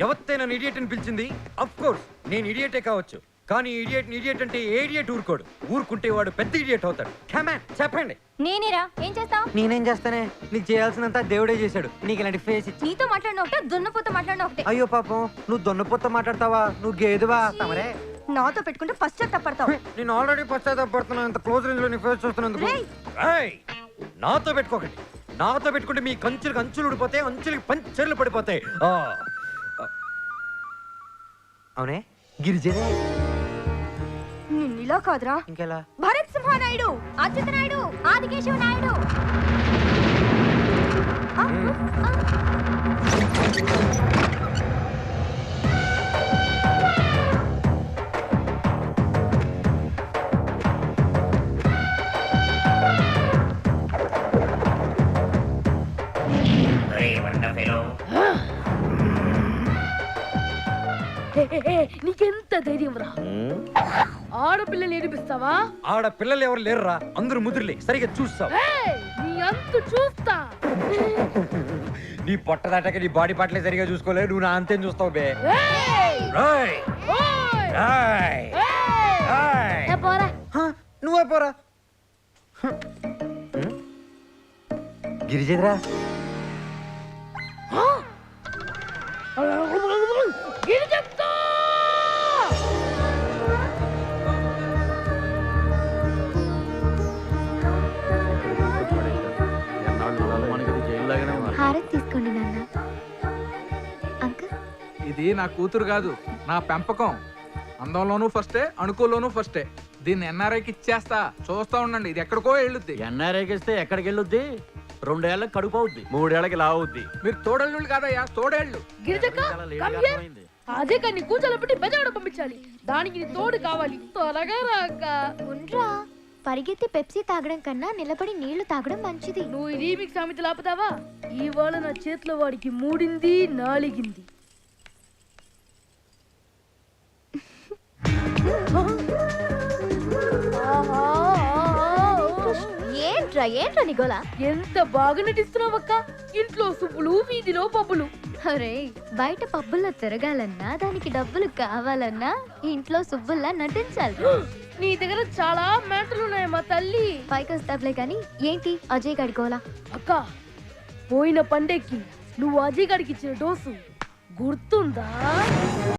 ఎవరితే నన్ను ఇడియట్ అని పిలిచింది? అఫ్ కోర్స్ నేను ఇడియటే కావచ్చు, కానీ ఇడియట్ అంటే ఏ ఇడియట్ ఊరుకోడు. ఊరుకుంటే వాడు పెద్ద ఇడియట్ అవుతాడు. కమాన్ చెప్పండి. నేనేరా ఏం చేస్తావు? నేనేం చేస్తానే, నీకు చేయాల్సినంత దేవుడే చేశాడు. నీకు ఇలాంటి ఫేస్ ఇచ్చి. నీతో మాట్లాడిన ఒకటే, దున్నపోతో మాట్లాడిన ఒకటే. అయ్యో పాపం, నువ్వు దొన్నపోతో మాట్లాడతావా? నువ్వు గేదువా తమరే? నాతో పెట్టుకుంటే పశ్చాత్తాపడతావు. నేను ఆల్రెడీ పశ్చాత్తాపడుతున్నా, ఇంత క్లోజ్ రేంజ్ లో నీ ఫేస్ చూస్తున్నందుకు. ఏయ్, నాతో పెట్టుకోకండి. నాతో పెట్టుకుంటే మీ కంచులకు అంచులు ఊడిపోతాయి, అంచులకి పంచర్లు పడిపోతాయి. అవునే గిరిజనే. నిన్ను ఇలా కాదురా, ఇంకెలా? భరత్ సింహ నాయుడు, అచ్యుత నాయుడు, ఆదికేశవ నాయుడు. నీకెంత ధైర్యం రా? ఆడపిల్లలు ఏడిపిస్తావా? ఆడపిల్లలు ఎవరు లేరురా, అందరూ ముదురులే. సరిగా చూస్తావు. నీ అంతు చూస్తా. నీ పొట్ట దాటాక నీ బాడీ పాటలే సరిగా చూసుకోలేదు, నువ్వు నా అంతేం చూస్తావు బే. నువ్వే పోరా. గిరిజేదిరా, హారతి తీసుకోండి నాన్న. అంకుల్, ఇది నా కూతురు కాదు, నా పెంపకం. అందంలోనూ ఫస్టే, అణుకుల్లోనూ ఫస్టే. దీన్ని ఎన్ఆర్ఐకి ఇచ్చేస్తా, చూస్తా ఉండండి. ఇది ఎక్కడికో వెళ్ళుద్ది. ఎన్ఆర్ఐకి ఇస్తే ఎక్కడికి వెళ్ళొద్ది? 2 ఏళ్ళకి కడుపు అవుద్ది, 3 ఏళ్ళకి లావు అవుద్ది. మీరు తోడేళ్ళు కాదయ్యా, తోడేళ్ళు. గిరిజక్క, come here. అదే కానీ కూర్చోలో పెట్టి బెజవాడ పంపించాలి. దానికి నీ తోడు కావాలి. త్వరగా రాక. ఉండ్రా, పరిగెత్తి పెప్సీ తాగడం కన్నా నిలబడి నీళ్లు తాగడం మంచిది. నువ్వు ఈ రీమిక్స్ సామెత లాపుతావా? ఇవాళ నా చేతిలో వాడికి మూడింది, నాలిగింది. ఏంట్రా నిగోలా? ఎంత బాగా నటిస్తున్నావక్క. ఇంట్లో సుబ్బులు, వీధిలో పబ్బులు. అరే, బయట పబ్బుల్లో తిరగాలన్నా, దానికి డబ్బులు కావాలన్నా ఇంట్లో సుబ్బుల్లా నటించాలి. నీ దగ్గర చాలా మ్యాటర్లు ఉన్నాయి మా తల్లి. పైకి వస్తావులే కానీ ఏంటి అజయ్ గడికోలా? అక్క, పోయిన పండక్కి నువ్వు అజయ్ గడికి ఇచ్చిన డోసు గుర్తుందా?